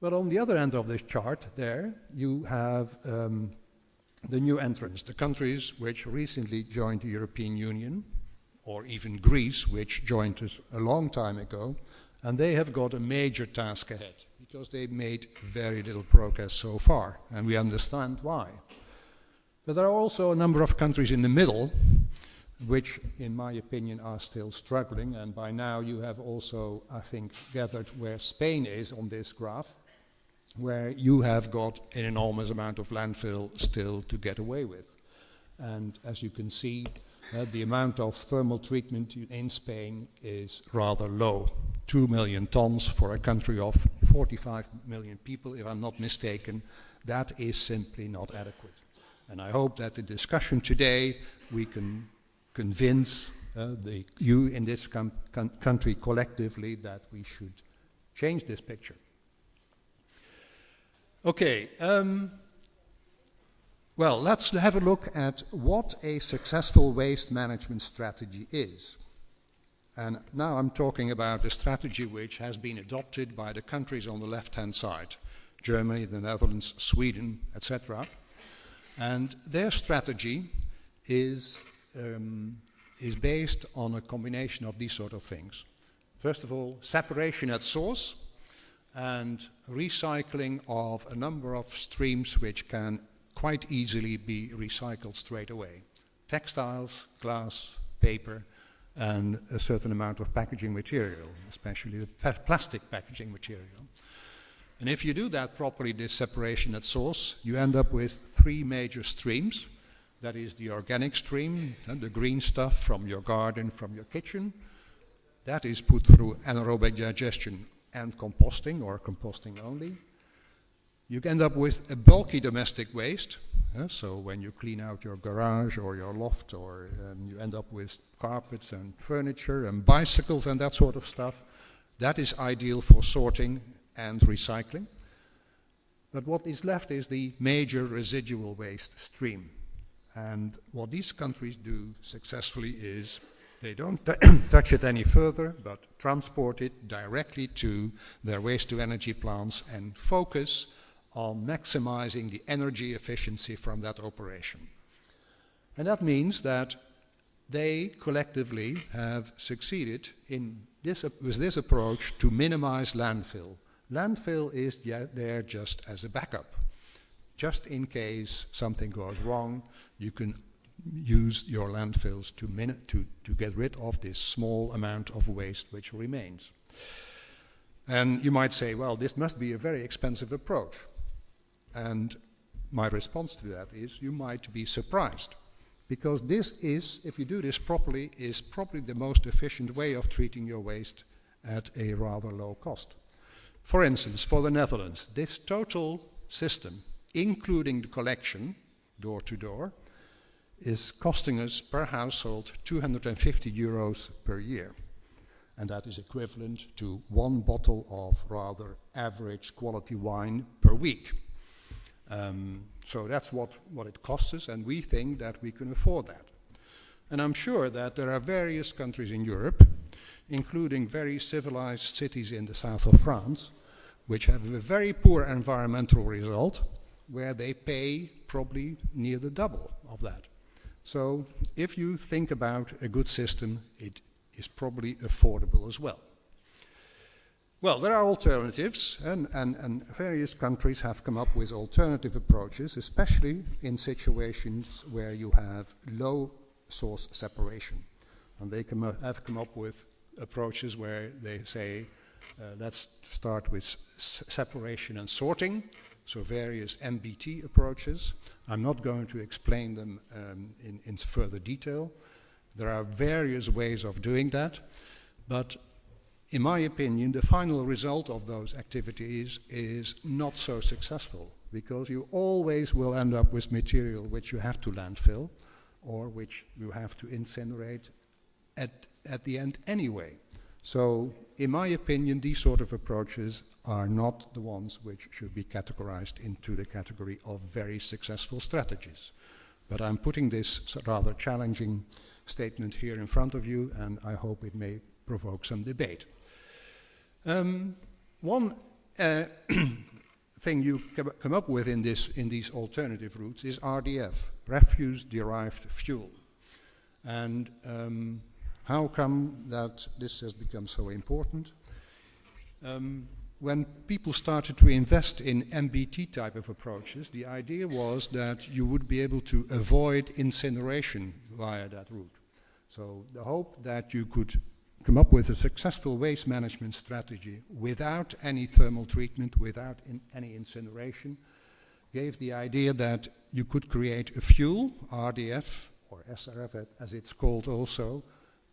But on the other end of this chart there, you have the new entrants, the countries which recently joined the European Union, or even Greece, which joined us a long time ago, and they have got a major task ahead, because they've made very little progress so far, and we understand why. But there are also a number of countries in the middle, which, in my opinion, are still struggling, and by now you have also, I think, gathered where Spain is on this graph, where you have got an enormous amount of landfill still to get away with. And as you can see, the amount of thermal treatment in Spain is rather low. 2 million tons for a country of 45 million people, if I'm not mistaken. That is simply not adequate. And I hope that the discussion today, we can convince you in this country collectively that we should change this picture. Okay, well, let's have a look at what a successful waste management strategy is. And now I'm talking about a strategy which has been adopted by the countries on the left-hand side, Germany, the Netherlands, Sweden, etc. And their strategy is based on a combination of these sort of things. First of all, separation at source, and recycling of a number of streams which can quite easily be recycled straight away. Textiles, glass, paper, and a certain amount of packaging material, especially the plastic packaging material. And if you do that properly, this separation at source, you end up with 3 major streams. That is the organic stream, the green stuff from your garden, from your kitchen. That is put through anaerobic digestion and composting, or composting only. You end up with a bulky domestic waste. So when you clean out your garage or your loft, or you end up with carpets and furniture and bicycles and that sort of stuff. That is ideal for sorting and recycling. But what is left is the major residual waste stream. And what these countries do successfully is they don't touch it any further, but transport it directly to their waste-to-energy plants and focus on maximizing the energy efficiency from that operation. And that means that they collectively have succeeded in with this approach to minimize landfill. Landfill is there just as a backup. Just in case something goes wrong, you can use your landfills to get rid of this small amount of waste which remains. And you might say, well, this must be a very expensive approach. And my response to that is, you might be surprised. Because this is, if you do this properly, is probably the most efficient way of treating your waste at a rather low cost. For instance, for the Netherlands, this total system, including the collection, door to door, is costing us per household 250 euros per year. And that is equivalent to 1 bottle of rather average quality wine per week. So that's what it costs us, and we think that we can afford that. And I'm sure that there are various countries in Europe, including very civilized cities in the south of France, which have a very poor environmental result, where they pay probably near the double of that. So if you think about a good system, it is probably affordable as well. Well, there are alternatives, and various countries have come up with alternative approaches, especially in situations where you have low source separation. And they have come up with approaches where they say, let's start with separation and sorting, so various MBT approaches. I'm not going to explain them in further detail. There are various ways of doing that, but in my opinion, the final result of those activities is not so successful, because you always will end up with material which you have to landfill or which you have to incinerate at the end anyway. So, in my opinion, these sort of approaches are not the ones which should be categorized into the category of very successful strategies. But I'm putting this rather challenging statement here in front of you, and I hope it may provoke some debate. One thing you come up with in these alternative routes is RDF, refuse-derived fuel. And how come that this has become so important? When people started to invest in MBT type of approaches, the idea was that you would be able to avoid incineration via that route. So the hope that you could come up with a successful waste management strategy without any thermal treatment, without any incineration, gave the idea that you could create a fuel, RDF, or SRF as it's called also,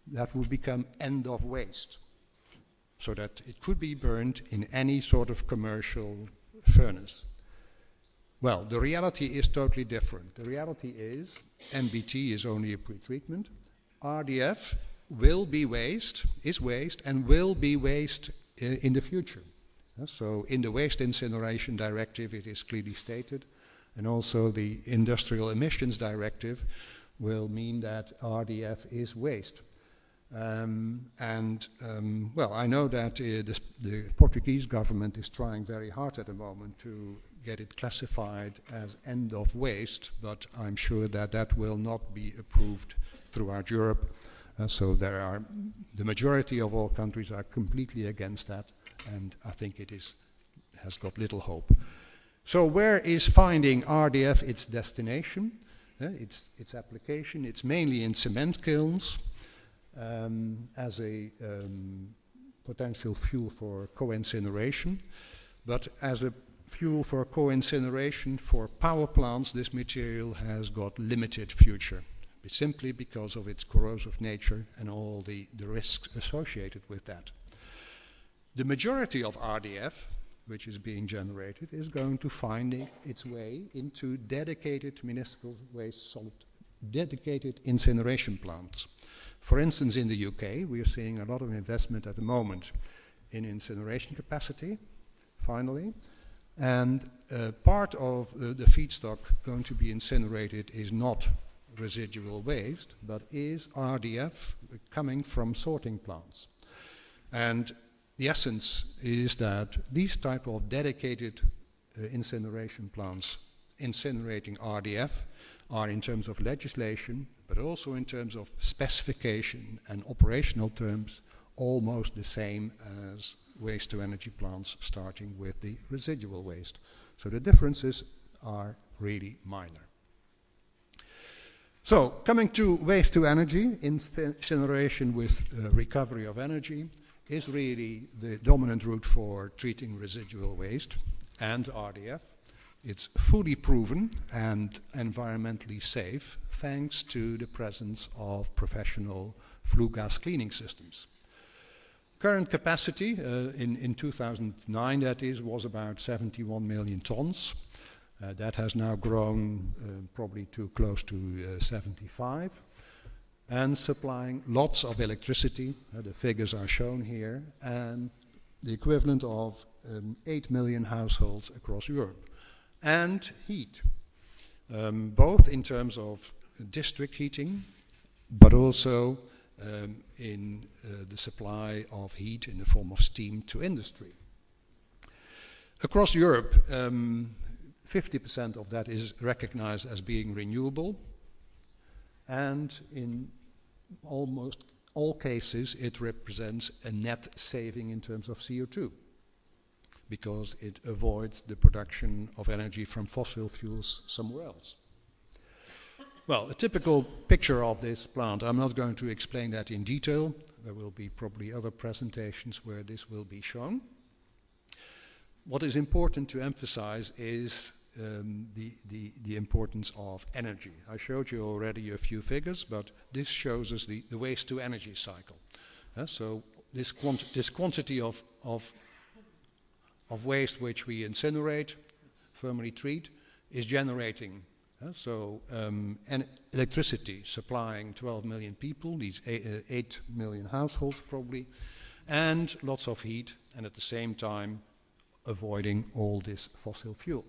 that would become end of waste, so that it could be burned in any sort of commercial furnace. Well, the reality is totally different. The reality is MBT is only a pretreatment. RDF will be waste, is waste, and will be waste in the future. So in the Waste Incineration Directive it is clearly stated, and also the Industrial Emissions Directive will mean that RDF is waste. Well, I know that the Portuguese government is trying very hard at the moment to get it classified as end of waste, but I'm sure that that will not be approved throughout Europe. So the majority of all countries are completely against that, and I think it has got little hope. So where is finding RDF its destination, its application? It's mainly in cement kilns as a potential fuel for co-incineration, but as a fuel for co-incineration for power plants, this material has got limited future, simply because of its corrosive nature and all the risks associated with that. The majority of RDF, which is being generated, is going to find its way into dedicated municipal waste solid, dedicated incineration plants. For instance, in the UK, we are seeing a lot of investment at the moment in incineration capacity, finally, and part of the feedstock going to be incinerated is not residual waste, but is RDF coming from sorting plants. And the essence is that these type of dedicated incineration plants incinerating RDF are, in terms of legislation, but also in terms of specification and operational terms, almost the same as waste-to-energy plants starting with the residual waste. So the differences are really minor. So, coming to waste-to-energy, incineration with recovery of energy is really the dominant route for treating residual waste and RDF. It's fully proven and environmentally safe thanks to the presence of professional flue gas cleaning systems. Current capacity in 2009, that is, was about 71 million tons. That has now grown probably to close to 75, and supplying lots of electricity. The figures are shown here, and the equivalent of 8 million households across Europe. And heat, both in terms of district heating, but also in the supply of heat in the form of steam to industry. Across Europe, 50% of that is recognized as being renewable, and in almost all cases it represents a net saving in terms of CO2, because it avoids the production of energy from fossil fuels somewhere else. Well, a typical picture of this plant, I'm not going to explain that in detail. There will be probably other presentations where this will be shown. What is important to emphasize is the importance of energy. I showed you already a few figures, but this shows us the waste-to-energy cycle. So this quantity of waste which we incinerate, thermally treat, is generating electricity, supplying 12 million people, these 8 million households probably, and lots of heat, and at the same time avoiding all this fossil fuel.